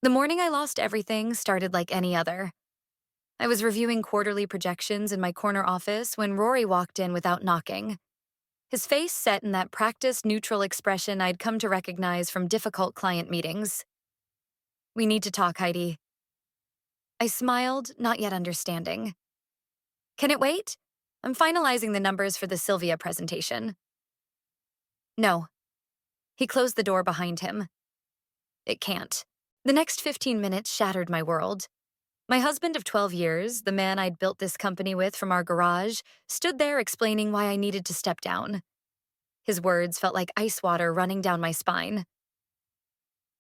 The morning I lost everything started like any other. I was reviewing quarterly projections in my corner office when Rory walked in without knocking. His face set in that practiced, neutral expression I'd come to recognize from difficult client meetings. "We need to talk, Heidi." I smiled, not yet understanding. "Can it wait? I'm finalizing the numbers for the Sylvia presentation." "No." He closed the door behind him. "It can't." The next 15 minutes shattered my world. My husband of 12 years, the man I'd built this company with from our garage, stood there explaining why I needed to step down. His words felt like ice water running down my spine.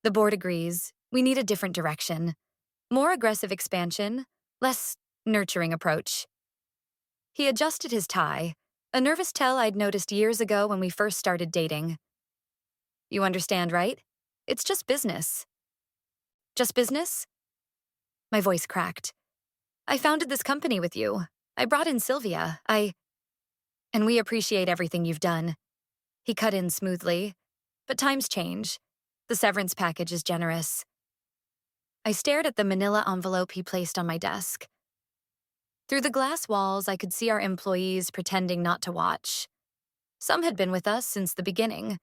"The board agrees. We need a different direction. More aggressive expansion, less nurturing approach." He adjusted his tie, a nervous tell I'd noticed years ago when we first started dating. "You understand, right? It's just business." "Just business?" My voice cracked. "I founded this company with you. I brought in Sylvia. And we appreciate everything you've done." He cut in smoothly. "But times change. The severance package is generous." I stared at the manila envelope he placed on my desk. Through the glass walls, I could see our employees pretending not to watch. Some had been with us since the beginning,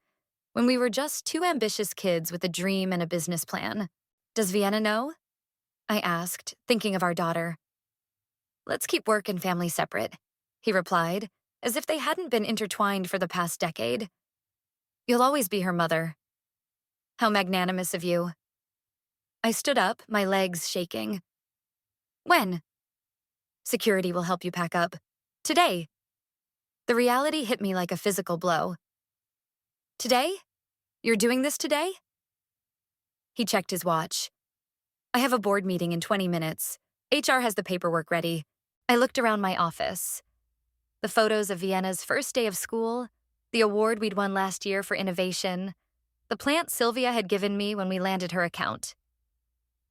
when we were just two ambitious kids with a dream and a business plan. "Does Vienna know?" I asked, thinking of our daughter. "Let's keep work and family separate," he replied, as if they hadn't been intertwined for the past decade. "You'll always be her mother." "How magnanimous of you." I stood up, my legs shaking. "When?" "Security will help you pack up." "Today." The reality hit me like a physical blow. "Today? You're doing this today?" He checked his watch. "I have a board meeting in 20 minutes. HR has the paperwork ready." I looked around my office. The photos of Vienna's first day of school, the award we'd won last year for innovation, the plant Sylvia had given me when we landed her account.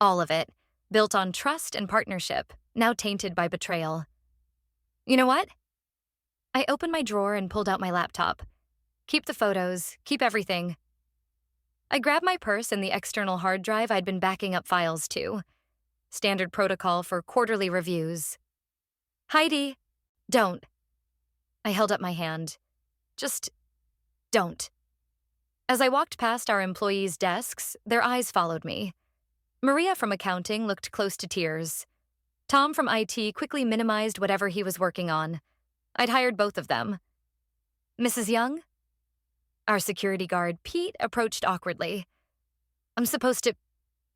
All of it, built on trust and partnership, now tainted by betrayal. "You know what?" I opened my drawer and pulled out my laptop. "Keep the photos, keep everything." I grabbed my purse and the external hard drive I'd been backing up files to. Standard protocol for quarterly reviews. "Heidi, don't." I held up my hand. "Just don't." As I walked past our employees' desks, their eyes followed me. Maria from accounting looked close to tears. Tom from IT quickly minimized whatever he was working on. I'd hired both of them. "Mrs. Young?" Our security guard, Pete, approached awkwardly. "I'm supposed to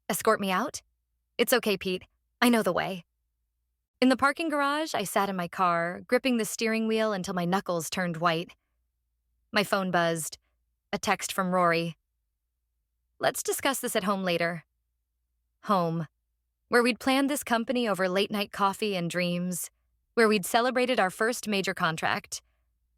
escort me out?" "It's okay, Pete. I know the way." In the parking garage, I sat in my car, gripping the steering wheel until my knuckles turned white. My phone buzzed. A text from Rory. "Let's discuss this at home later." Home. Where we'd planned this company over late-night coffee and dreams. Where we'd celebrated our first major contract.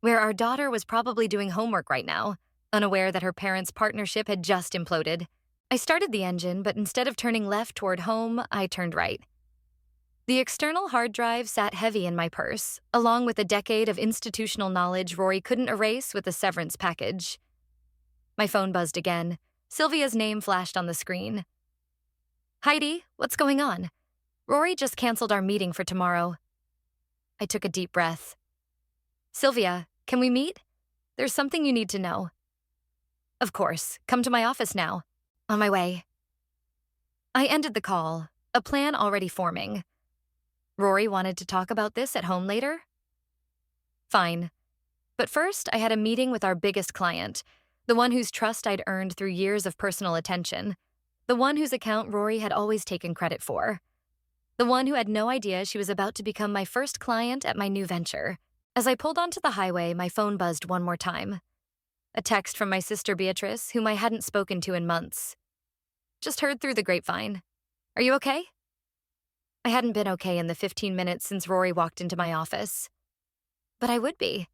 Where our daughter was probably doing homework right now, unaware that her parents' partnership had just imploded. I started the engine, but instead of turning left toward home, I turned right. The external hard drive sat heavy in my purse, along with a decade of institutional knowledge Rory couldn't erase with the severance package. My phone buzzed again. Sylvia's name flashed on the screen. "Heidi, what's going on?" "Rory just canceled our meeting for tomorrow." I took a deep breath. "Sylvia, can we meet? There's something you need to know." "Of course. Come to my office now." "On my way." I ended the call, a plan already forming. Rory wanted to talk about this at home later? Fine. But first, I had a meeting with our biggest client, the one whose trust I'd earned through years of personal attention, the one whose account Rory had always taken credit for, the one who had no idea she was about to become my first client at my new venture. As I pulled onto the highway, my phone buzzed one more time. A text from my sister Beatrice, whom I hadn't spoken to in months. "Just heard through the grapevine. Are you okay?" I hadn't been okay in the 15 minutes since Rory walked into my office. But I would be.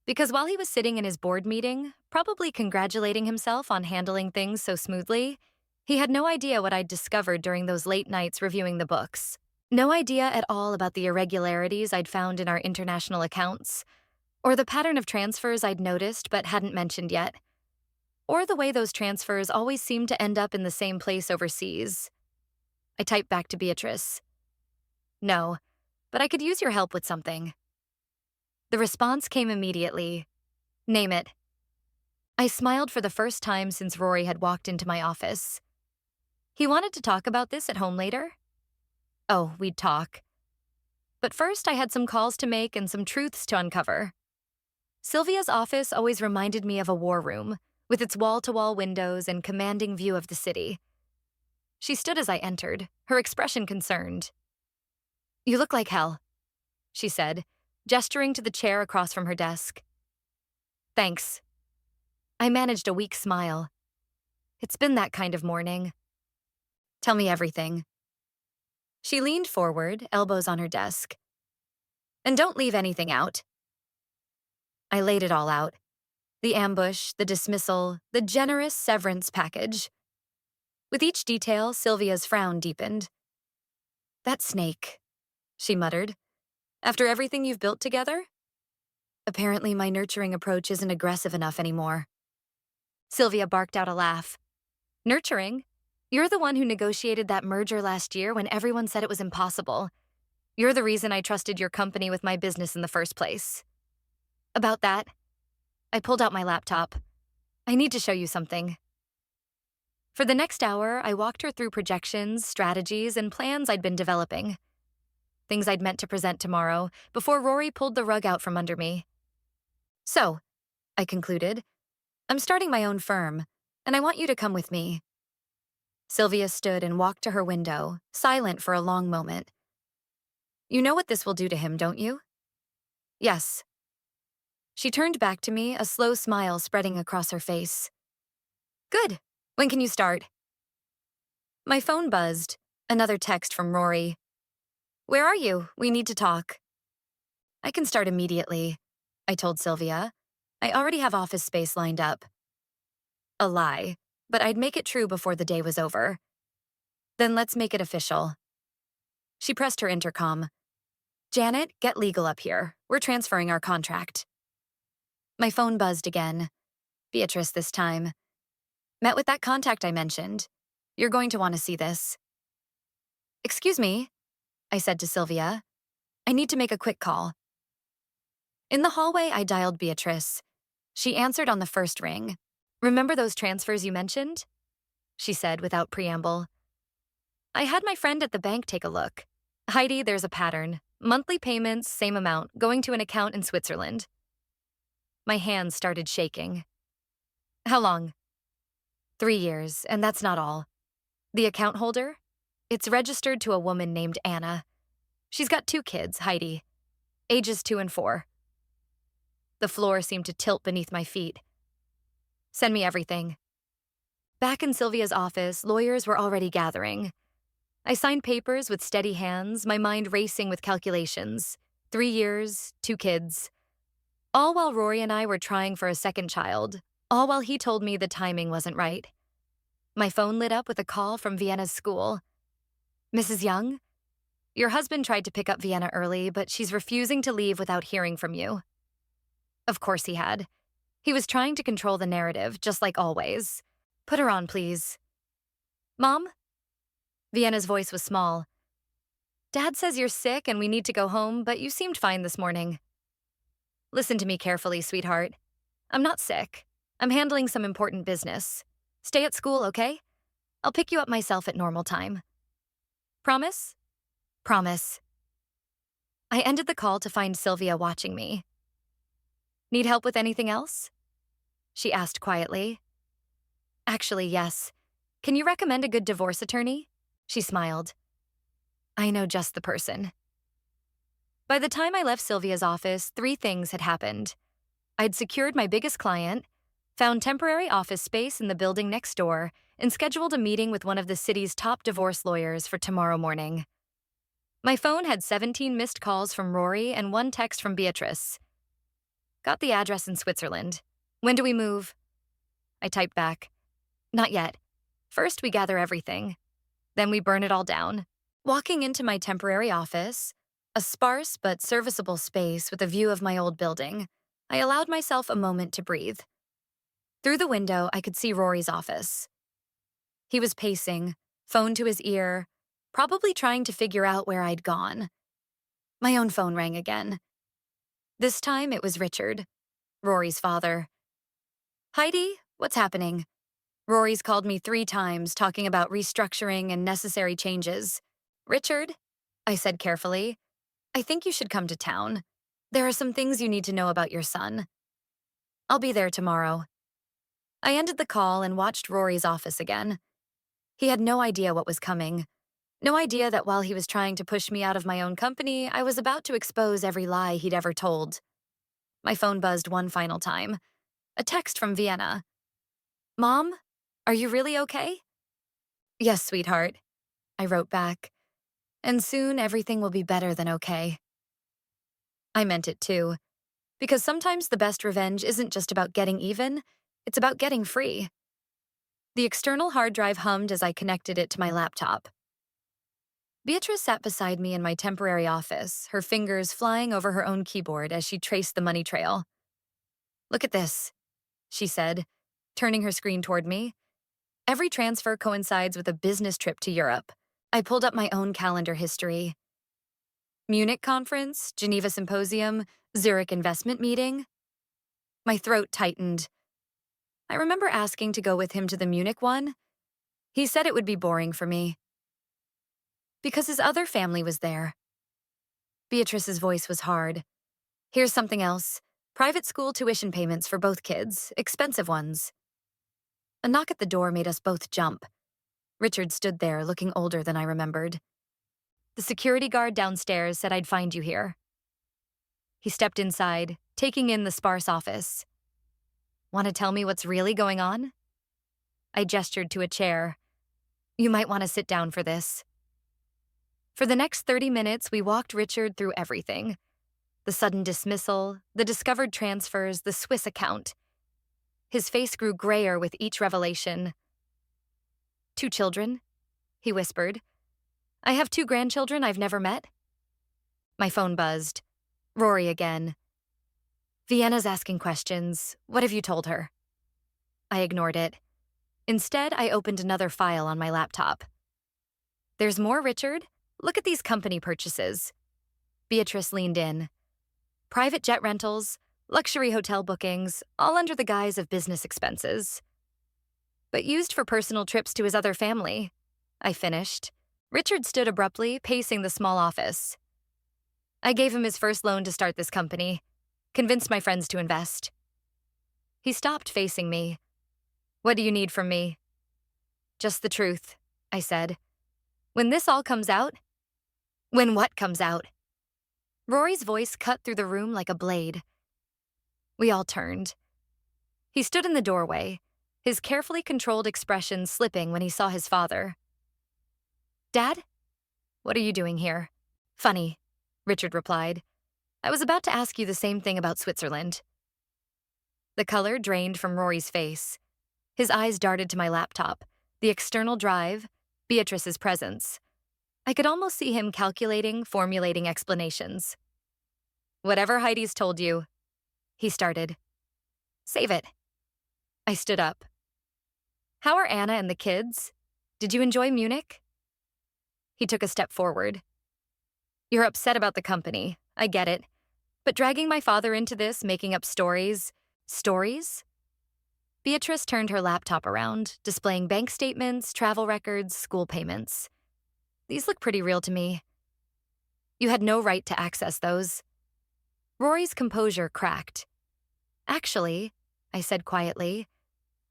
Because while he was sitting in his board meeting, probably congratulating himself on handling things so smoothly, he had no idea what I'd discovered during those late nights reviewing the books. No idea at all about the irregularities I'd found in our international accounts, or the pattern of transfers I'd noticed but hadn't mentioned yet, or the way those transfers always seemed to end up in the same place overseas. I typed back to Beatrice. No, but I could use your help with something. The response came immediately. Name it. I smiled for the first time since Rory had walked into my office. He wanted to talk about this at home later? Oh, we'd talk. But first, I had some calls to make and some truths to uncover. Sylvia's office always reminded me of a war room, with its wall-to-wall windows and commanding view of the city. She stood as I entered, her expression concerned. You look like hell, she said, gesturing to the chair across from her desk. Thanks. I managed a weak smile. It's been that kind of morning. Tell me everything. She leaned forward, elbows on her desk. And don't leave anything out. I laid it all out. The ambush, the dismissal, the generous severance package. With each detail, Sylvia's frown deepened. That snake, she muttered. After everything you've built together? Apparently my nurturing approach isn't aggressive enough anymore. Sylvia barked out a laugh. Nurturing? You're the one who negotiated that merger last year when everyone said it was impossible. You're the reason I trusted your company with my business in the first place. About that, I pulled out my laptop. I need to show you something. For the next hour, I walked her through projections, strategies, and plans I'd been developing. Things I'd meant to present tomorrow, before Rory pulled the rug out from under me. So, I concluded, I'm starting my own firm, and I want you to come with me. Sylvia stood and walked to her window, silent for a long moment. You know what this will do to him, don't you? Yes. She turned back to me, a slow smile spreading across her face. Good. When can you start? My phone buzzed. Another text from Rory. Where are you? We need to talk. I can start immediately, I told Sylvia. I already have office space lined up. A lie, but I'd make it true before the day was over. Then let's make it official. She pressed her intercom. Janet, get legal up here. We're transferring our contract. My phone buzzed again. Beatrice this time. Met with that contact I mentioned. You're going to want to see this. Excuse me, I said to Sylvia. I need to make a quick call. In the hallway, I dialed Beatrice. She answered on the first ring. Remember those transfers you mentioned? She said without preamble. I had my friend at the bank take a look. Heidi, there's a pattern. Monthly payments, same amount, going to an account in Switzerland. My hands started shaking. How long? 3 years, and that's not all. The account holder? It's registered to a woman named Anna. She's got 2 kids, Heidi, ages 2 and 4. The floor seemed to tilt beneath my feet. Send me everything. Back in Sylvia's office, lawyers were already gathering. I signed papers with steady hands, my mind racing with calculations. 3 years, 2 kids. All while Rory and I were trying for a second child, all while he told me the timing wasn't right. My phone lit up with a call from Vienna's school. Mrs. Young? Your husband tried to pick up Vienna early, but she's refusing to leave without hearing from you. Of course he had. He was trying to control the narrative, just like always. Put her on, please. Mom? Vienna's voice was small. Dad says you're sick and we need to go home, but you seemed fine this morning. Listen to me carefully, sweetheart. I'm not sick. I'm handling some important business. Stay at school, okay? I'll pick you up myself at normal time. Promise? Promise. I ended the call to find Sylvia watching me. Need help with anything else? She asked quietly. Actually, yes. Can you recommend a good divorce attorney? She smiled. I know just the person. By the time I left Sylvia's office, 3 things had happened. I'd secured my biggest client, found temporary office space in the building next door, and scheduled a meeting with one of the city's top divorce lawyers for tomorrow morning. My phone had 17 missed calls from Rory and 1 text from Beatrice. Got the address in Switzerland. When do we move? I typed back. Not yet. First we gather everything. Then we burn it all down. Walking into my temporary office, a sparse but serviceable space with a view of my old building, I allowed myself a moment to breathe. Through the window, I could see Rory's office. He was pacing, phone to his ear, probably trying to figure out where I'd gone. My own phone rang again. This time it was Richard, Rory's father. Heidi, what's happening? Rory's called me 3 times talking about restructuring and necessary changes. Richard, I said carefully, I think you should come to town. There are some things you need to know about your son. I'll be there tomorrow. I ended the call and watched Rory's office again. He had no idea what was coming. No idea that while he was trying to push me out of my own company, I was about to expose every lie he'd ever told. My phone buzzed one final time. A text from Vienna. Mom, are you really okay? Yes, sweetheart, I wrote back. And soon everything will be better than okay. I meant it too, because sometimes the best revenge isn't just about getting even, it's about getting free. The external hard drive hummed as I connected it to my laptop. Beatrice sat beside me in my temporary office, her fingers flying over her own keyboard as she traced the money trail. Look at this, she said, turning her screen toward me. Every transfer coincides with a business trip to Europe. I pulled up my own calendar history. Munich conference, Geneva symposium, Zurich investment meeting. My throat tightened. I remember asking to go with him to the Munich one. He said it would be boring for me. Because his other family was there. Beatrice's voice was hard. Here's something else. Private school tuition payments for both kids, expensive ones. A knock at the door made us both jump. Richard stood there, looking older than I remembered. The security guard downstairs said I'd find you here. He stepped inside, taking in the sparse office. Want to tell me what's really going on? I gestured to a chair. You might want to sit down for this. For the next 30 minutes, we walked Richard through everything. The sudden dismissal, the discovered transfers, the Swiss account. His face grew grayer with each revelation. 2 children, he whispered. I have 2 grandchildren I've never met. My phone buzzed. Rory again. Vienna's asking questions. What have you told her? I ignored it. Instead, I opened another file on my laptop. There's more, Richard. Look at these company purchases. Beatrice leaned in. Private jet rentals, luxury hotel bookings, all under the guise of business expenses. But used for personal trips to his other family, I finished. Richard stood abruptly, pacing the small office. I gave him his first loan to start this company, convinced my friends to invest. He stopped facing me. What do you need from me? Just the truth, I said. When this all comes out? When what comes out? Rory's voice cut through the room like a blade. We all turned. He stood in the doorway, his carefully controlled expression slipping when he saw his father. Dad? What are you doing here? Funny, Richard replied. I was about to ask you the same thing about Switzerland. The color drained from Rory's face. His eyes darted to my laptop, the external drive, Beatrice's presence. I could almost see him calculating, formulating explanations. Whatever Heidi's told you, he started. Save it. I stood up. How are Anna and the kids? Did you enjoy Munich? He took a step forward. You're upset about the company, I get it. But dragging my father into this, making up stories. Stories? Beatrice turned her laptop around, displaying bank statements, travel records, school payments. These look pretty real to me. You had no right to access those. Rory's composure cracked. Actually, I said quietly,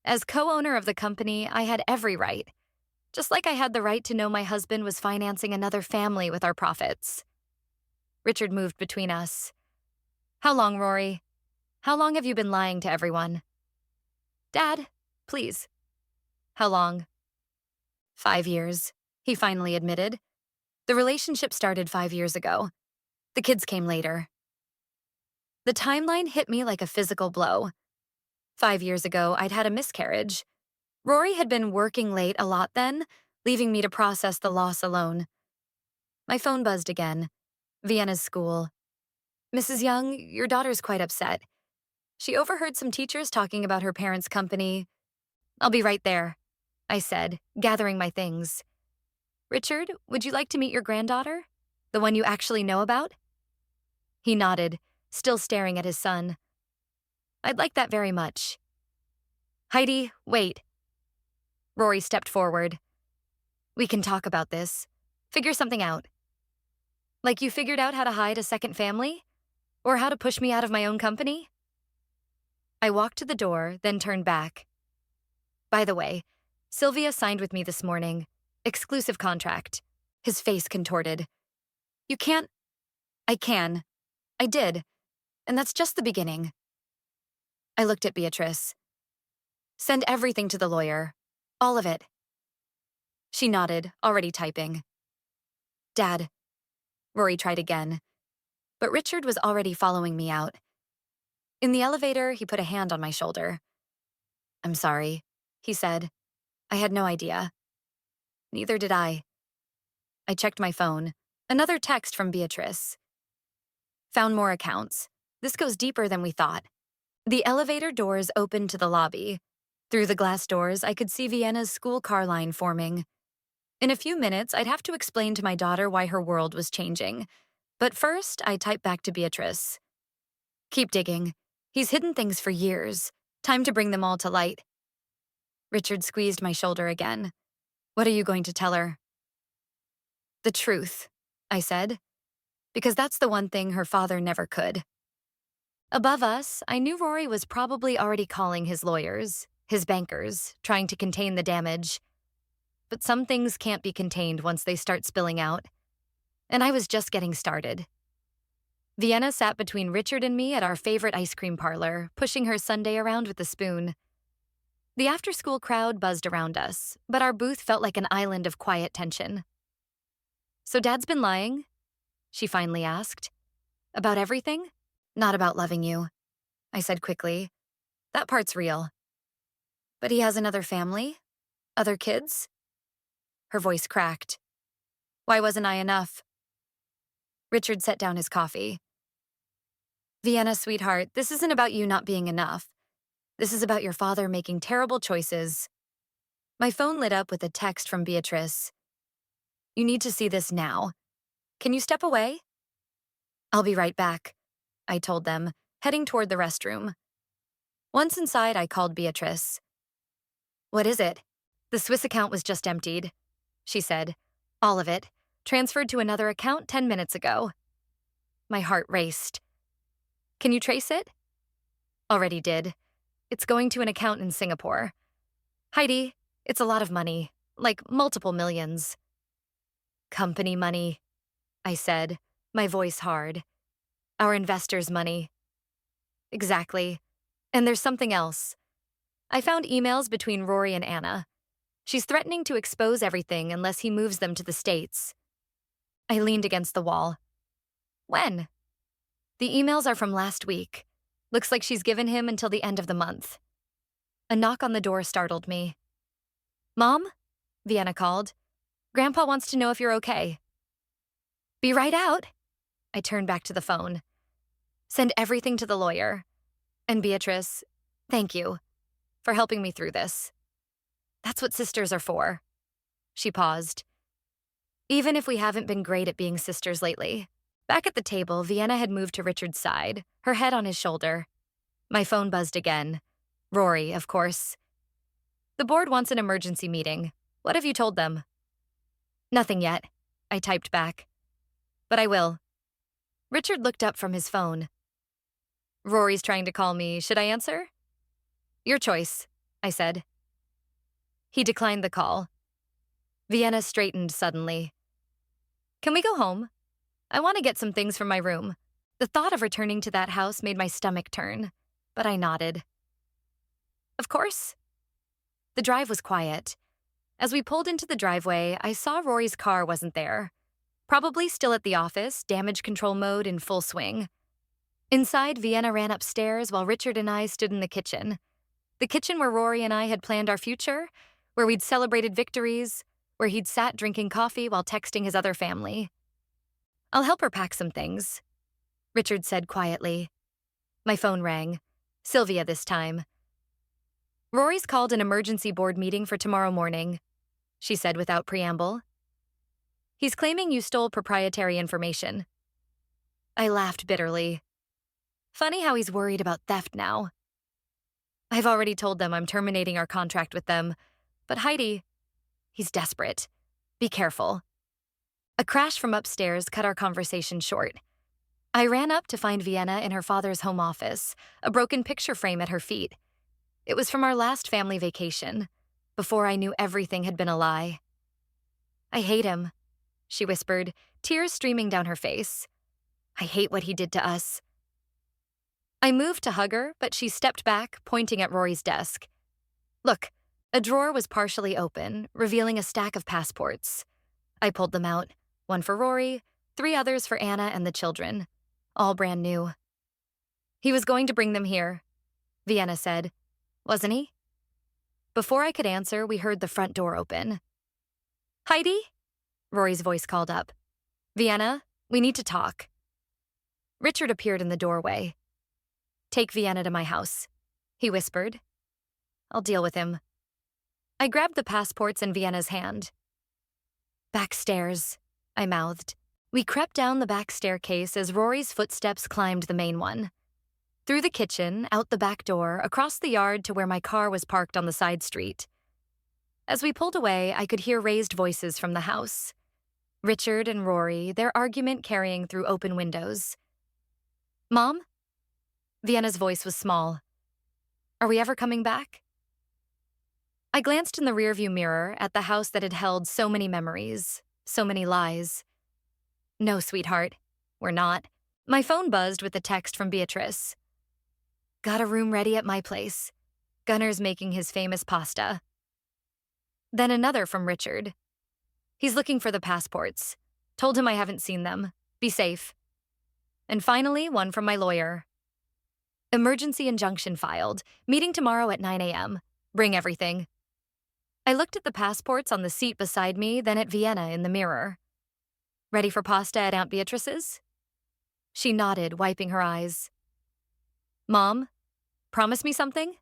as co-owner of the company, I had every right. Just like I had the right to know my husband was financing another family with our profits. Richard moved between us. How long, Rory? How long have you been lying to everyone? Dad, please. How long? 5 years, he finally admitted. The relationship started 5 years ago. The kids came later. The timeline hit me like a physical blow. 5 years ago, I'd had a miscarriage. Rory had been working late a lot then, leaving me to process the loss alone. My phone buzzed again. Vienna's school. Mrs. Young, your daughter's quite upset. She overheard some teachers talking about her parents' company. I'll be right there, I said, gathering my things. Richard, would you like to meet your granddaughter? The one you actually know about? He nodded, still staring at his son. I'd like that very much. Heidi, wait. Rory stepped forward. We can talk about this. Figure something out. Like you figured out how to hide a second family? Or how to push me out of my own company? I walked to the door, then turned back. By the way, Sylvia signed with me this morning. Exclusive contract. His face contorted. You can't. I can. I did. And that's just the beginning. I looked at Beatrice. Send everything to the lawyer. All of it. She nodded, already typing. Dad. Rory tried again. But Richard was already following me out. In the elevator, he put a hand on my shoulder. I'm sorry, he said. I had no idea. Neither did I. I checked my phone. Another text from Beatrice. Found more accounts. This goes deeper than we thought. The elevator doors opened to the lobby. Through the glass doors, I could see Vienna's school car line forming. In a few minutes, I'd have to explain to my daughter why her world was changing. But first, I typed back to Beatrice. Keep digging. He's hidden things for years. Time to bring them all to light. Richard squeezed my shoulder again. What are you going to tell her? The truth, I said, because that's the one thing her father never could. Above us, I knew Rory was probably already calling his lawyers, his bankers, trying to contain the damage. But some things can't be contained once they start spilling out. And I was just getting started. Vienna sat between Richard and me at our favorite ice cream parlor, pushing her sundae around with a spoon. The after-school crowd buzzed around us, but our booth felt like an island of quiet tension. So Dad's been lying? She finally asked. About everything? Not about loving you, I said quickly. That part's real. But he has another family? Other kids? Her voice cracked. Why wasn't I enough? Richard set down his coffee. Vienna, sweetheart, this isn't about you not being enough. This is about your father making terrible choices. My phone lit up with a text from Beatrice. You need to see this now. Can you step away? I'll be right back, I told them, heading toward the restroom. Once inside, I called Beatrice. What is it? The Swiss account was just emptied, she said. All of it. Transferred to another account 10 minutes ago. My heart raced. Can you trace it? Already did. It's going to an account in Singapore. Heidi, it's a lot of money, like multiple millions. Company money, I said, my voice hard. Our investors' money. Exactly. And there's something else. I found emails between Rory and Anna. She's threatening to expose everything unless he moves them to the States. I leaned against the wall. When? The emails are from last week. Looks like she's given him until the end of the month. A knock on the door startled me. Mom? Vienna called. Grandpa wants to know if you're okay. Be right out. I turned back to the phone. Send everything to the lawyer. And Beatrice, thank you for helping me through this. That's what sisters are for. She paused. Even if we haven't been great at being sisters lately. Back at the table, Vienna had moved to Richard's side, her head on his shoulder. My phone buzzed again. Rory, of course. The board wants an emergency meeting. What have you told them? Nothing yet, I typed back. But I will. Richard looked up from his phone. Rory's trying to call me. Should I answer? Your choice, I said. He declined the call. Vienna straightened suddenly. Can we go home? I want to get some things from my room. The thought of returning to that house made my stomach turn, but I nodded. Of course. The drive was quiet. As we pulled into the driveway, I saw Rory's car wasn't there. Probably still at the office, damage control mode in full swing. Inside, Vienna ran upstairs while Richard and I stood in the kitchen. The kitchen where Rory and I had planned our future, where we'd celebrated victories, where he'd sat drinking coffee while texting his other family. I'll help her pack some things, Richard said quietly. My phone rang. Sylvia this time. Rory's called an emergency board meeting for tomorrow morning, she said without preamble. He's claiming you stole proprietary information. I laughed bitterly. Funny how he's worried about theft now. I've already told them I'm terminating our contract with them. But Heidi, he's desperate. Be careful. A crash from upstairs cut our conversation short. I ran up to find Vienna in her father's home office, a broken picture frame at her feet. It was from our last family vacation, before I knew everything had been a lie. I hate him, she whispered, tears streaming down her face. I hate what he did to us. I moved to hug her, but she stepped back, pointing at Rory's desk. Look, a drawer was partially open, revealing a stack of passports. I pulled them out, one for Rory, 3 others for Anna and the children, all brand new. He was going to bring them here, Vienna said. Wasn't he? Before I could answer, we heard the front door open. Heidi? Rory's voice called up. Vienna, we need to talk. Richard appeared in the doorway. Take Vienna to my house, he whispered. I'll deal with him. I grabbed the passports in Vienna's hand. Backstairs, I mouthed. We crept down the back staircase as Rory's footsteps climbed the main one. Through the kitchen, out the back door, across the yard to where my car was parked on the side street. As we pulled away, I could hear raised voices from the house. Richard and Rory, their argument carrying through open windows. Mom? Vienna's voice was small. Are we ever coming back? I glanced in the rearview mirror at the house that had held so many memories, so many lies. No, sweetheart, we're not. My phone buzzed with a text from Beatrice. Got a room ready at my place. Gunner's making his famous pasta. Then another from Richard. He's looking for the passports. Told him I haven't seen them. Be safe. And finally, one from my lawyer. Emergency injunction filed. Meeting tomorrow at 9 a.m. Bring everything. I looked at the passports on the seat beside me, then at Vienna in the mirror. Ready for pasta at Aunt Beatrice's? She nodded, wiping her eyes. Mom, promise me something?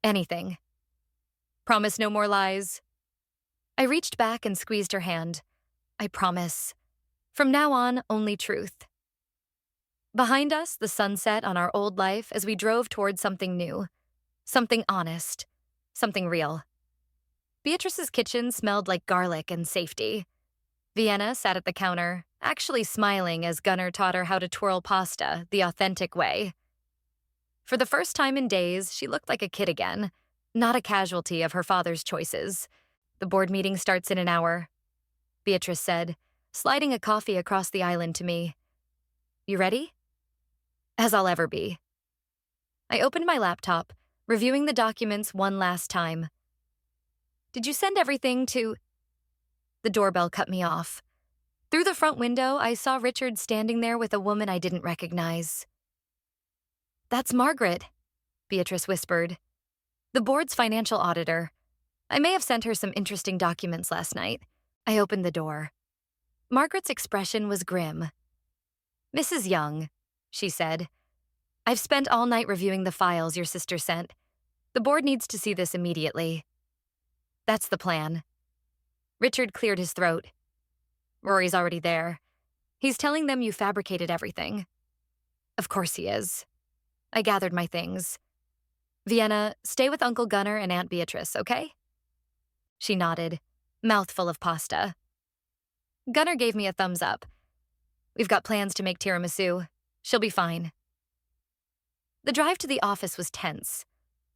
Anything. Promise no more lies. I reached back and squeezed her hand. I promise. From now on, only truth. Behind us, the sunset on our old life as we drove toward something new. Something honest. Something real. Beatrice's kitchen smelled like garlic and safety. Vienna sat at the counter, actually smiling as Gunner taught her how to twirl pasta the authentic way. For the first time in days, she looked like a kid again, not a casualty of her father's choices. The board meeting starts in an hour, Beatrice said, sliding a coffee across the island to me. You ready? As I'll ever be. I opened my laptop, reviewing the documents one last time. Did you send everything to... The doorbell cut me off. Through the front window, I saw Richard standing there with a woman I didn't recognize. That's Margaret, Beatrice whispered. The board's financial auditor. I may have sent her some interesting documents last night. I opened the door. Margaret's expression was grim. Mrs. Young, she said. I've spent all night reviewing the files your sister sent. The board needs to see this immediately. That's the plan. Richard cleared his throat. Rory's already there. He's telling them you fabricated everything. Of course he is. I gathered my things. Vienna, stay with Uncle Gunner and Aunt Beatrice, okay? She nodded, mouth full of pasta. Gunner gave me a thumbs up. We've got plans to make tiramisu. She'll be fine. The drive to the office was tense.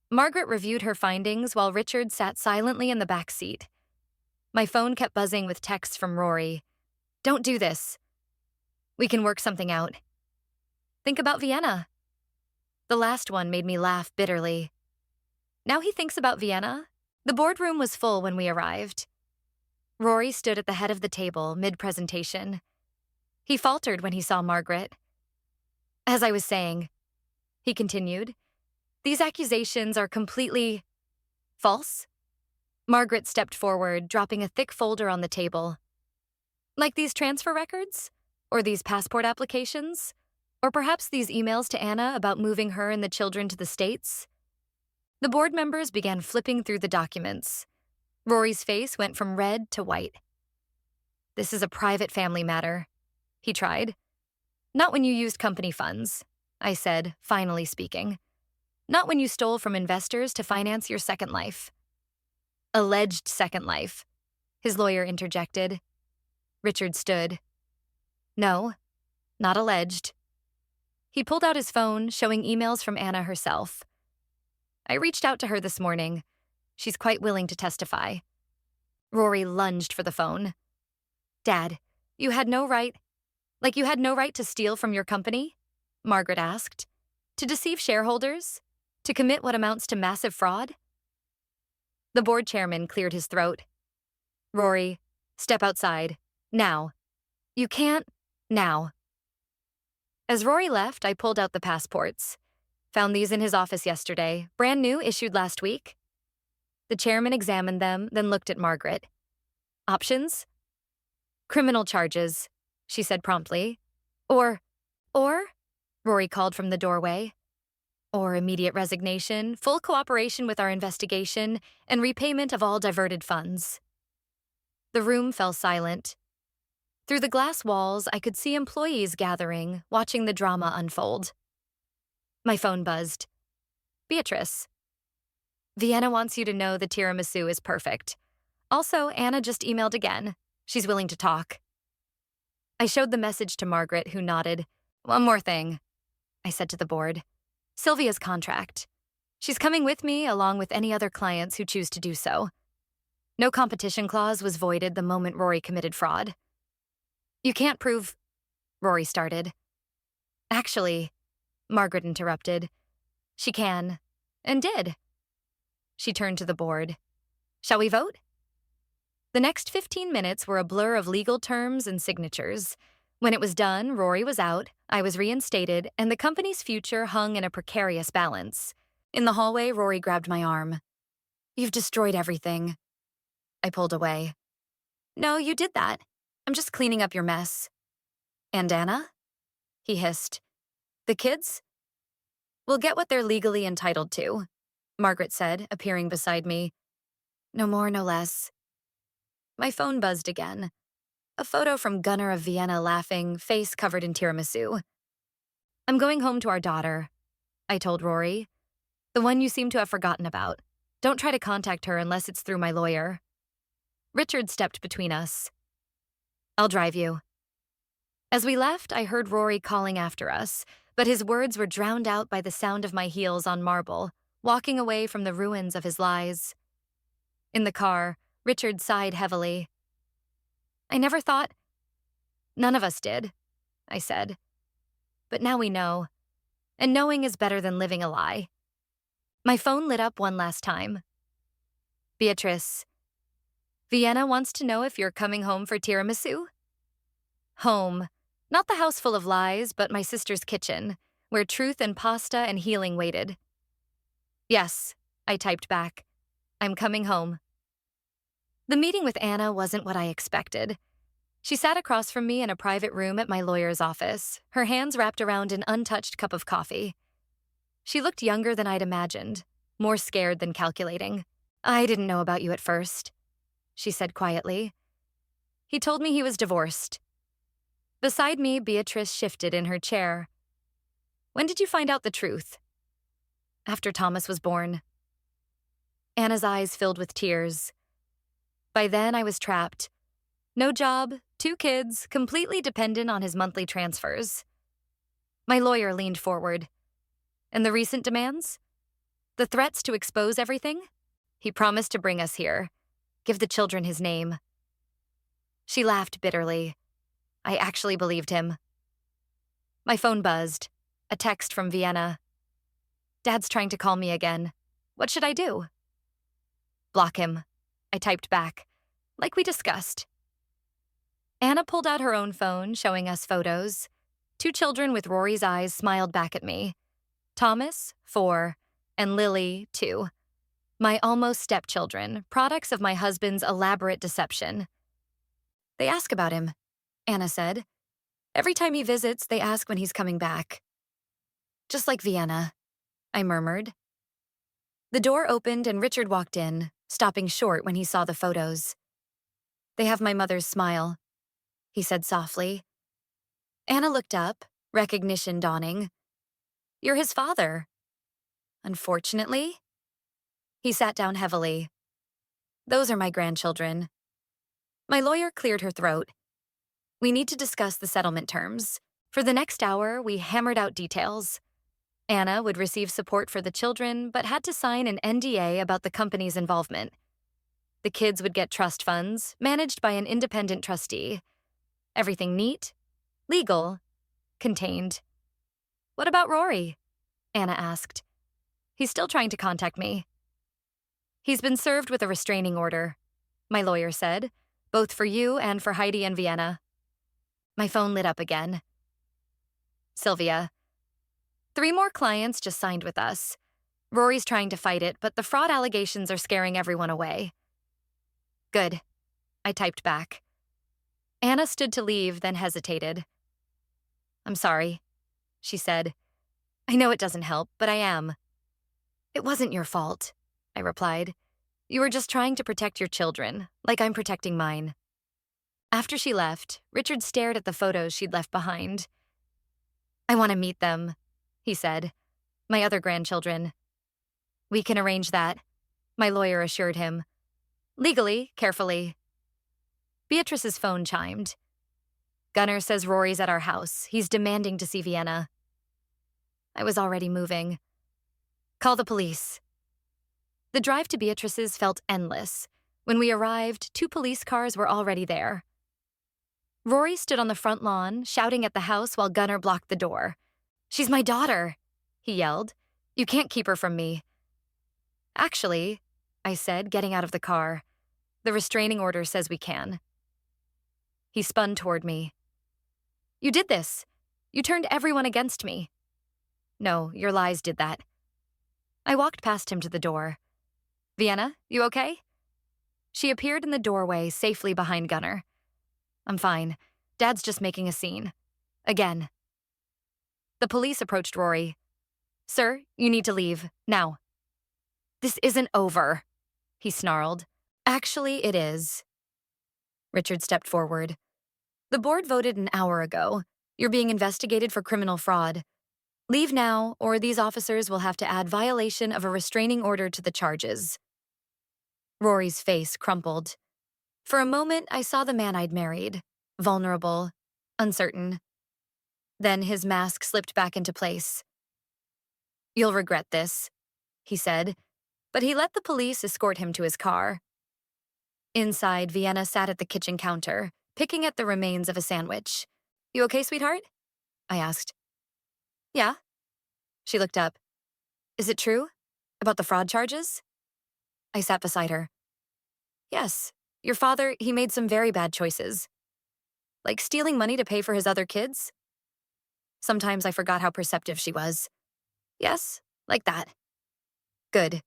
Margaret reviewed her findings while Richard sat silently in the back seat. My phone kept buzzing with texts from Rory. Don't do this. We can work something out. Think about Vienna. The last one made me laugh bitterly. Now he thinks about Vienna? The boardroom was full when we arrived. Rory stood at the head of the table, mid-presentation. He faltered when he saw Margaret. As I was saying, he continued, these accusations are completely false. Margaret stepped forward, dropping a thick folder on the table. Like these transfer records? Or these passport applications? Or perhaps these emails to Anna about moving her and the children to the States? The board members began flipping through the documents. Rory's face went from red to white. This is a private family matter. He tried. Not when you used company funds, I said, finally speaking. Not when you stole from investors to finance your second life. Alleged second life, his lawyer interjected. Richard stood. No, not alleged. He pulled out his phone, showing emails from Anna herself. I reached out to her this morning. She's quite willing to testify. Rory lunged for the phone. Dad, you had no right. Like you had no right to steal from your company? Margaret asked. To deceive shareholders? To commit what amounts to massive fraud? The board chairman cleared his throat. Rory, step outside. Now. You can't. Now. As Rory left, I pulled out the passports. Found these in his office yesterday, brand new, issued last week. The chairman examined them, then looked at Margaret. Options? Criminal charges, she said promptly. Or, Rory called from the doorway. Or immediate resignation, full cooperation with our investigation, and repayment of all diverted funds. The room fell silent. Through the glass walls, I could see employees gathering, watching the drama unfold. My phone buzzed. Beatrice. Vienna wants you to know the tiramisu is perfect. Also, Anna just emailed again. She's willing to talk. I showed the message to Margaret, who nodded. One more thing, I said to the board. Sylvia's contract. She's coming with me along with any other clients who choose to do so. No competition clause was voided the moment Rory committed fraud. You can't prove, Rory started. Actually, Margaret interrupted. She can, and did. She turned to the board. Shall we vote? The next 15 minutes were a blur of legal terms and signatures. When it was done, Rory was out, I was reinstated, and the company's future hung in a precarious balance. In the hallway, Rory grabbed my arm. You've destroyed everything. I pulled away. No, you did that. I'm just cleaning up your mess. And Anna? He hissed. The kids? We'll get what they're legally entitled to, Margaret said, appearing beside me. No more, no less. My phone buzzed again. A photo from Gunnar of Vienna laughing, face covered in tiramisu. I'm going home to our daughter, I told Rory. The one you seem to have forgotten about. Don't try to contact her unless it's through my lawyer. Richard stepped between us. I'll drive you. As we left, I heard Rory calling after us, but his words were drowned out by the sound of my heels on marble, walking away from the ruins of his lies. In the car, Richard sighed heavily. I never thought. None of us did, I said. But now we know, and knowing is better than living a lie. My phone lit up one last time. Beatrice, Vienna wants to know if you're coming home for tiramisu? Home. Not the house full of lies, but my sister's kitchen, where truth and pasta and healing waited. Yes, I typed back. I'm coming home. The meeting with Anna wasn't what I expected. She sat across from me in a private room at my lawyer's office, her hands wrapped around an untouched cup of coffee. She looked younger than I'd imagined, more scared than calculating. I didn't know about you at first, she said quietly. He told me he was divorced. Beside me, Beatrice shifted in her chair. When did you find out the truth? After Thomas was born. Anna's eyes filled with tears. By then, I was trapped. No job, 2 kids, completely dependent on his monthly transfers. My lawyer leaned forward. And the recent demands? The threats to expose everything? He promised to bring us here. Give the children his name. She laughed bitterly. I actually believed him. My phone buzzed. A text from Vienna. Dad's trying to call me again. What should I do? Block him. I typed back. Like we discussed. Anna pulled out her own phone, showing us photos. 2 children with Rory's eyes smiled back at me. Thomas, 4, and Lily, 2. My almost stepchildren, products of my husband's elaborate deception. They ask about him, Anna said. Every time he visits, they ask when he's coming back. Just like Vienna, I murmured. The door opened and Richard walked in, stopping short when he saw the photos. They have my mother's smile, he said softly. Anna looked up, recognition dawning. You're his father. Unfortunately. He sat down heavily. Those are my grandchildren. My lawyer cleared her throat. We need to discuss the settlement terms. For the next hour, we hammered out details. Anna would receive support for the children, but had to sign an NDA about the company's involvement. The kids would get trust funds, managed by an independent trustee. Everything neat, legal, contained. What about Rory? Anna asked. He's still trying to contact me. He's been served with a restraining order, my lawyer said, both for you and for Heidi and Vienna. My phone lit up again. Sylvia. 3 more clients just signed with us. Rory's trying to fight it, but the fraud allegations are scaring everyone away. Good. I typed back. Anna stood to leave, then hesitated. I'm sorry, she said. I know it doesn't help, but I am. It wasn't your fault, I replied. You were just trying to protect your children, like I'm protecting mine. After she left, Richard stared at the photos she'd left behind. I want to meet them, he said. My other grandchildren. We can arrange that, my lawyer assured him. Legally, carefully. Beatrice's phone chimed. Gunnar says Rory's at our house. He's demanding to see Vienna. I was already moving. Call the police. The drive to Beatrice's felt endless. When we arrived, 2 police cars were already there. Rory stood on the front lawn, shouting at the house while Gunnar blocked the door. She's my daughter, he yelled. You can't keep her from me. Actually, I said, getting out of the car, the restraining order says we can. He spun toward me. You did this. You turned everyone against me. No, your lies did that. I walked past him to the door. Vienna, you okay? She appeared in the doorway, safely behind Gunnar. I'm fine. Dad's just making a scene. Again. The police approached Rory. Sir, you need to leave, now. This isn't over, he snarled. Actually, it is. Richard stepped forward. The board voted an hour ago. You're being investigated for criminal fraud. Leave now, or these officers will have to add violation of a restraining order to the charges. Rory's face crumpled. For a moment, I saw the man I'd married, vulnerable, uncertain. Then his mask slipped back into place. You'll regret this, he said, but he let the police escort him to his car. Inside, Vienna sat at the kitchen counter, picking at the remains of a sandwich. You okay, sweetheart? I asked. Yeah. She looked up. Is it true? About the fraud charges? I sat beside her. Yes. Your father, he made some very bad choices. Like stealing money to pay for his other kids? Sometimes I forgot how perceptive she was. Yes, like that. Good.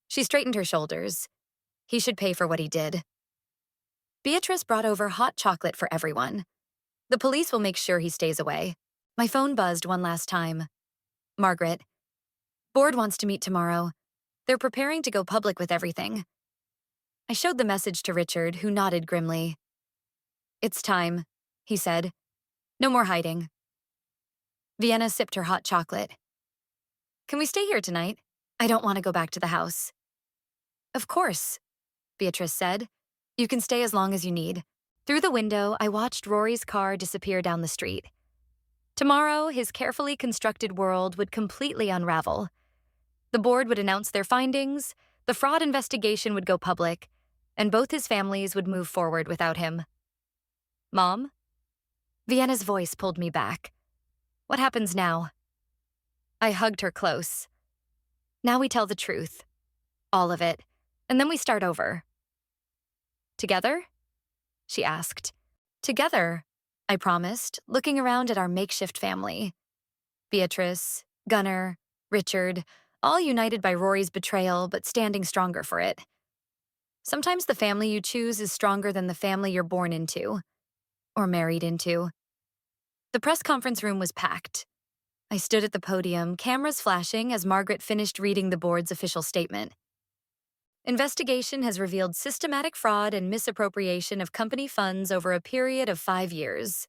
She straightened her shoulders. He should pay for what he did. Beatrice brought over hot chocolate for everyone. The police will make sure he stays away. My phone buzzed one last time. Margaret. Board wants to meet tomorrow. They're preparing to go public with everything. I showed the message to Richard, who nodded grimly. It's time, he said. No more hiding. Vienna sipped her hot chocolate. Can we stay here tonight? I don't want to go back to the house. Of course, Beatrice said. You can stay as long as you need. Through the window, I watched Rory's car disappear down the street. Tomorrow, his carefully constructed world would completely unravel. The board would announce their findings, the fraud investigation would go public, and both his families would move forward without him. Mom? Vienna's voice pulled me back. What happens now? I hugged her close. Now we tell the truth. All of it. And then we start over. Together? She asked. Together, I promised, looking around at our makeshift family. Beatrice, Gunnar, Richard, all united by Rory's betrayal, but standing stronger for it. Sometimes the family you choose is stronger than the family you're born into. Or married into. The press conference room was packed. I stood at the podium, cameras flashing as Margaret finished reading the board's official statement. Investigation has revealed systematic fraud and misappropriation of company funds over a period of 5 years.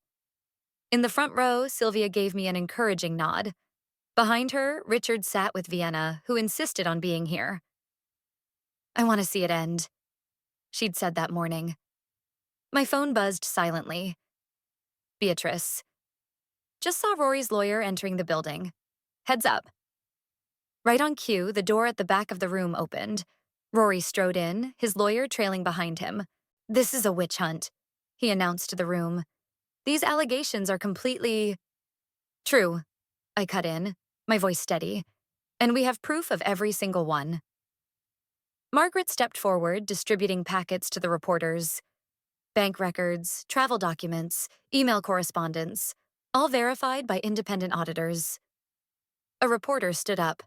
In the front row, Sylvia gave me an encouraging nod. Behind her, Richard sat with Vienna, who insisted on being here. I want to see it end, she'd said that morning. My phone buzzed silently. Beatrice. Just saw Rory's lawyer entering the building. Heads up. Right on cue, the door at the back of the room opened. Rory strode in, his lawyer trailing behind him. This is a witch hunt, he announced to the room. These allegations are completely true, I cut in, my voice steady. And we have proof of every single one. Margaret stepped forward, distributing packets to the reporters. Bank records, travel documents, email correspondence, all verified by independent auditors. A reporter stood up.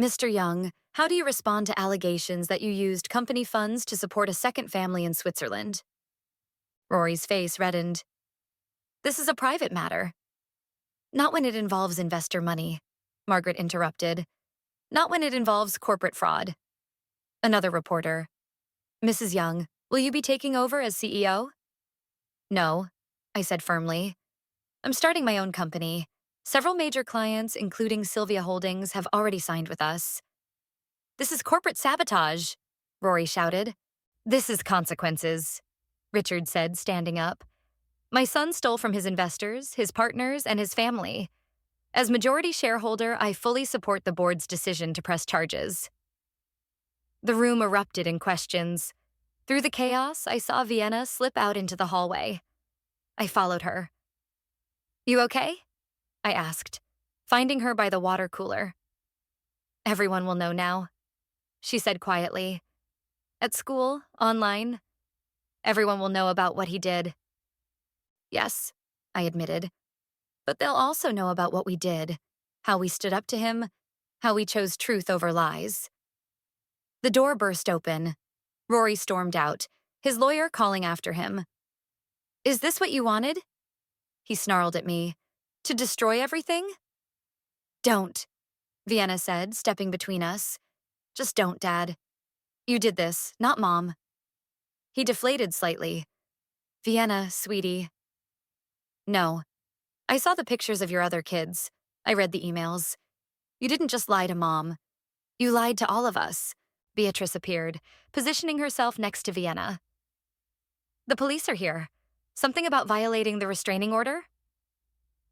Mr. Young, how do you respond to allegations that you used company funds to support a second family in Switzerland? Rory's face reddened. This is a private matter. Not when it involves investor money, Margaret interrupted. Not when it involves corporate fraud. Another reporter. Mrs. Young, will you be taking over as CEO? No, I said firmly. I'm starting my own company. Several major clients, including Sylvia Holdings, have already signed with us. This is corporate sabotage, Rory shouted. This is consequences, Richard said, standing up. My son stole from his investors, his partners, and his family. As majority shareholder, I fully support the board's decision to press charges. The room erupted in questions. Through the chaos, I saw Vienna slip out into the hallway. I followed her. You okay? I asked, finding her by the water cooler. Everyone will know now, she said quietly. At school, online, everyone will know about what he did. Yes, I admitted. But they'll also know about what we did, how we stood up to him, how we chose truth over lies. The door burst open. Rory stormed out, his lawyer calling after him. Is this what you wanted? He snarled at me. To destroy everything? Don't, Vienna said, stepping between us. Just don't, Dad. You did this, not Mom. He deflated slightly. Vienna, sweetie. No. I saw the pictures of your other kids. I read the emails. You didn't just lie to Mom. You lied to all of us. Beatrice appeared, positioning herself next to Vienna. The police are here. Something about violating the restraining order?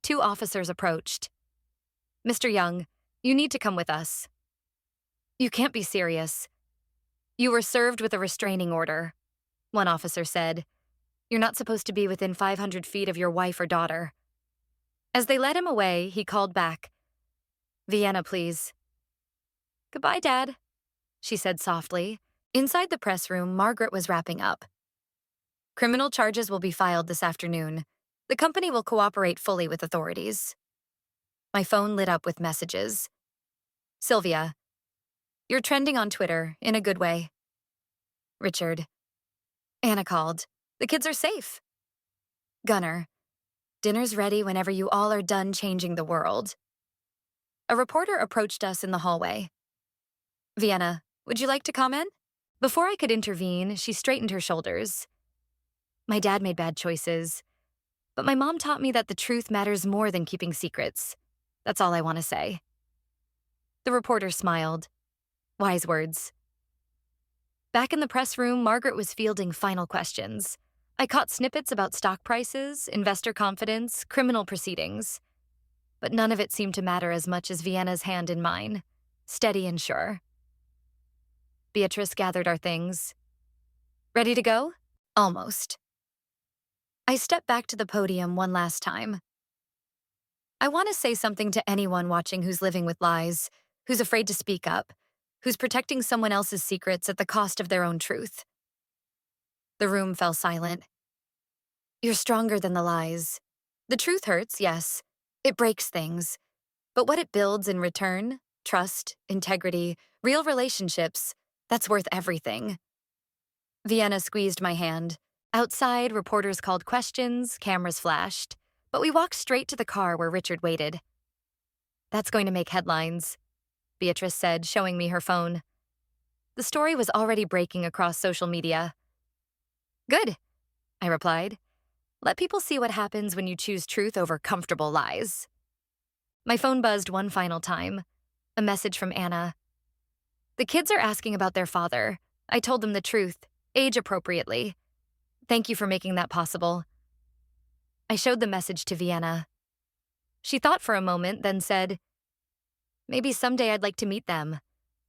Two officers approached. Mr. Young, you need to come with us. You can't be serious. You were served with a restraining order, one officer said. You're not supposed to be within 500 feet of your wife or daughter. As they led him away, he called back. Vienna, please. Goodbye, Dad, she said softly. Inside the press room, Margaret was wrapping up. Criminal charges will be filed this afternoon. The company will cooperate fully with authorities. My phone lit up with messages. Sylvia, you're trending on Twitter, in a good way. Richard. Anna called. The kids are safe. Gunnar. Dinner's ready whenever you all are done changing the world. A reporter approached us in the hallway. Vienna, would you like to comment? Before I could intervene, she straightened her shoulders. My dad made bad choices, but my mom taught me that the truth matters more than keeping secrets. That's all I want to say. The reporter smiled. Wise words. Back in the press room, Margaret was fielding final questions. I caught snippets about stock prices, investor confidence, criminal proceedings. But none of it seemed to matter as much as Vienna's hand in mine, steady and sure. Beatrice gathered our things. Ready to go? Almost. I stepped back to the podium one last time. I want to say something to anyone watching who's living with lies, who's afraid to speak up, who's protecting someone else's secrets at the cost of their own truth. The room fell silent. You're stronger than the lies. The truth hurts, yes. It breaks things. But what it builds in return, trust, integrity, real relationships, that's worth everything. Vienna squeezed my hand. Outside, reporters called questions, cameras flashed. But we walked straight to the car where Richard waited. That's going to make headlines, Beatrice said, showing me her phone. The story was already breaking across social media. Good, I replied. Let people see what happens when you choose truth over comfortable lies. My phone buzzed one final time. A message from Anna. The kids are asking about their father. I told them the truth, age appropriately. Thank you for making that possible. I showed the message to Vienna. She thought for a moment, then said, maybe someday I'd like to meet them.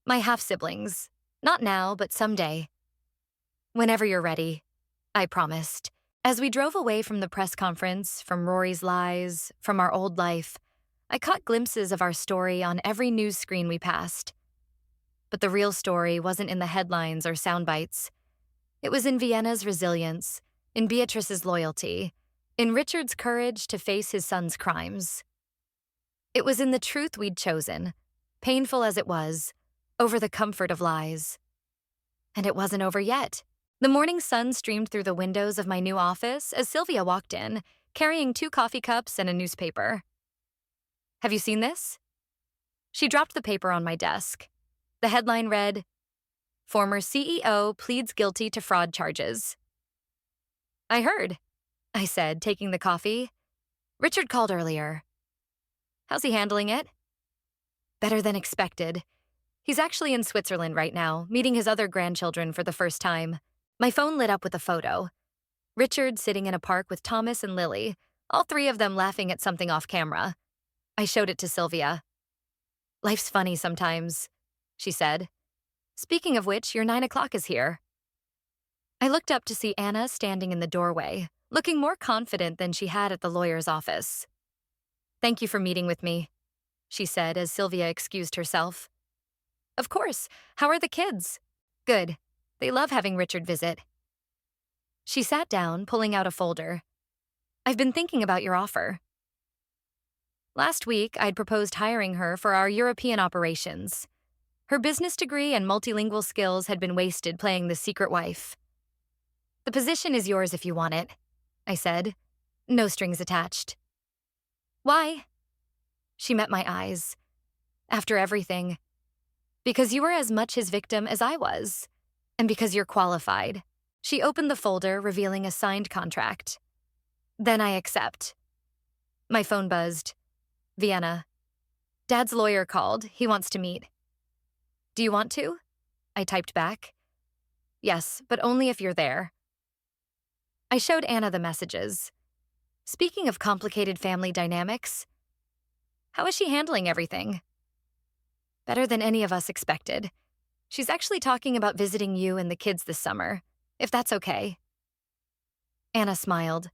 My half-siblings. Not now, but someday. Whenever you're ready, I promised. As we drove away from the press conference, from Rory's lies, from our old life, I caught glimpses of our story on every news screen we passed. But the real story wasn't in the headlines or sound bites. It was in Vienna's resilience, in Beatrice's loyalty, in Richard's courage to face his son's crimes. It was in the truth we'd chosen, painful as it was, over the comfort of lies. And it wasn't over yet. The morning sun streamed through the windows of my new office as Sylvia walked in, carrying 2 coffee cups and a newspaper. Have you seen this? She dropped the paper on my desk. The headline read, Former CEO pleads guilty to fraud charges. I heard, I said, taking the coffee. Richard called earlier. How's he handling it? Better than expected. He's actually in Switzerland right now, meeting his other grandchildren for the first time. My phone lit up with a photo. Richard sitting in a park with Thomas and Lily, all 3 of them laughing at something off camera. I showed it to Sylvia. Life's funny sometimes, she said. Speaking of which, your 9 o'clock is here. I looked up to see Anna standing in the doorway, looking more confident than she had at the lawyer's office. Thank you for meeting with me, she said as Sylvia excused herself. Of course. How are the kids? Good. They love having Richard visit. She sat down, pulling out a folder. I've been thinking about your offer. Last week, I'd proposed hiring her for our European operations. Her business degree and multilingual skills had been wasted playing the secret wife. The position is yours if you want it, I said. No strings attached. Why? She met my eyes. After everything. Because you were as much his victim as I was. And because you're qualified. She opened the folder, revealing a signed contract. Then I accept. My phone buzzed. Vienna. Dad's lawyer called. He wants to meet. Do you want to? I typed back. Yes, but only if you're there. I showed Anna the messages. Speaking of complicated family dynamics, how is she handling everything? Better than any of us expected. She's actually talking about visiting you and the kids this summer, if that's okay. Anna smiled.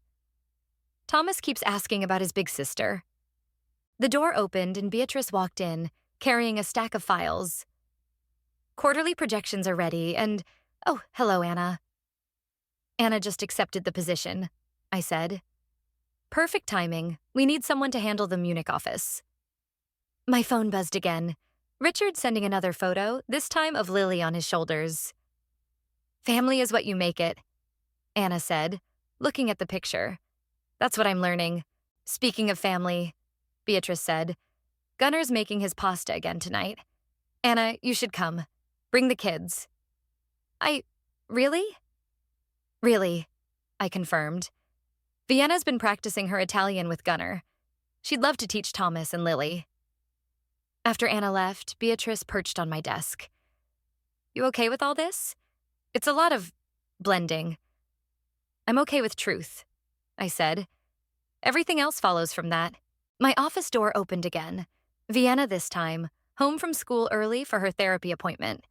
Thomas keeps asking about his big sister. The door opened and Beatrice walked in, carrying a stack of files. Quarterly projections are ready and, oh, hello, Anna. Anna just accepted the position, I said. Perfect timing. We need someone to handle the Munich office. My phone buzzed again. Richard sending another photo, this time of Lily on his shoulders. Family is what you make it, Anna said, looking at the picture. That's what I'm learning. Speaking of family, Beatrice said, Gunnar's making his pasta again tonight. Anna, you should come. Bring the kids. Really? Really, I confirmed. Vienna's been practicing her Italian with Gunnar. She'd love to teach Thomas and Lily. After Anna left, Beatrice perched on my desk. You okay with all this? It's a lot of blending. I'm okay with truth, I said. Everything else follows from that. My office door opened again. Vienna this time, home from school early for her therapy appointment.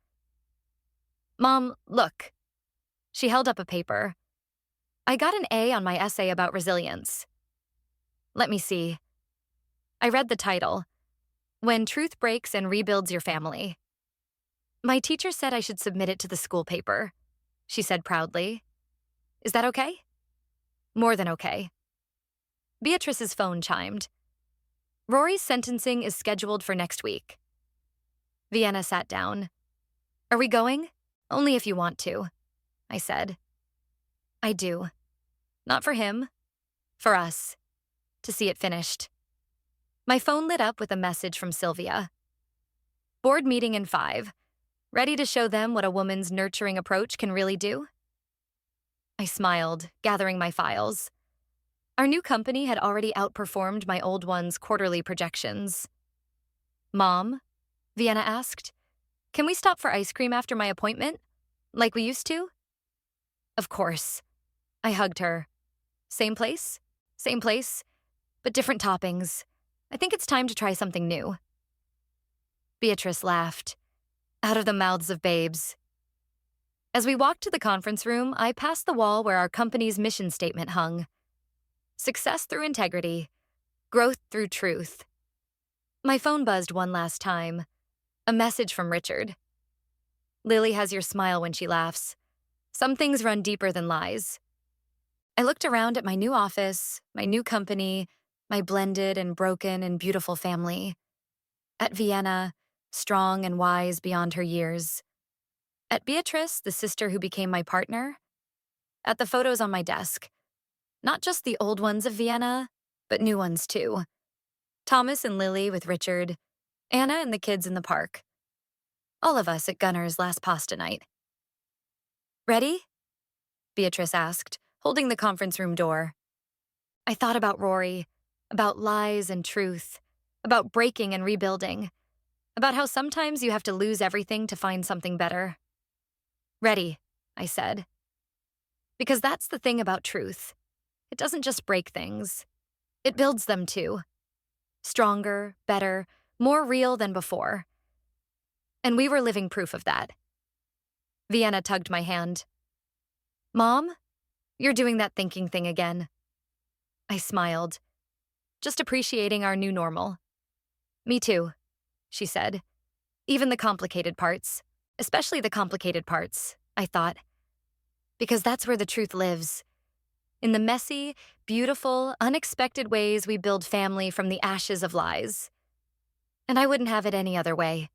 Mom, look. She held up a paper. I got an A on my essay about resilience. Let me see. I read the title, When Truth Breaks and Rebuilds Your Family. My teacher said I should submit it to the school paper, she said proudly. Is that okay? More than okay. Beatrice's phone chimed. Rory's sentencing is scheduled for next week. Vienna sat down. Are we going? Only if you want to, I said. I do. Not for him. For us. To see it finished. My phone lit up with a message from Sylvia. Board meeting in 5. Ready to show them what a woman's nurturing approach can really do? I smiled, gathering my files. Our new company had already outperformed my old one's quarterly projections. Mom, Vienna asked, can we stop for ice cream after my appointment? Like we used to? Of course. I hugged her. Same place? Same place, but different toppings. I think it's time to try something new. Beatrice laughed. Out of the mouths of babes. As we walked to the conference room, I passed the wall where our company's mission statement hung. Success through integrity. Growth through truth. My phone buzzed one last time. A message from Richard. Lily has your smile when she laughs. Some things run deeper than lies. I looked around at my new office, my new company, my blended and broken and beautiful family. At Vienna, strong and wise beyond her years. At Beatrice, the sister who became my partner. At the photos on my desk. Not just the old ones of Vienna, but new ones too. Thomas and Lily with Richard. Anna and the kids in the park. All of us at Gunner's last pasta night. Ready? Beatrice asked, holding the conference room door. I thought about Rory, about lies and truth, about breaking and rebuilding, about how sometimes you have to lose everything to find something better. Ready, I said. Because that's the thing about truth. It doesn't just break things. It builds them too. Stronger, better, more real than before. And we were living proof of that. Vienna tugged my hand. Mom, you're doing that thinking thing again. I smiled, just appreciating our new normal. Me too, she said. Even the complicated parts, especially the complicated parts, I thought. Because that's where the truth lives. In the messy, beautiful, unexpected ways we build family from the ashes of lies. And I wouldn't have it any other way.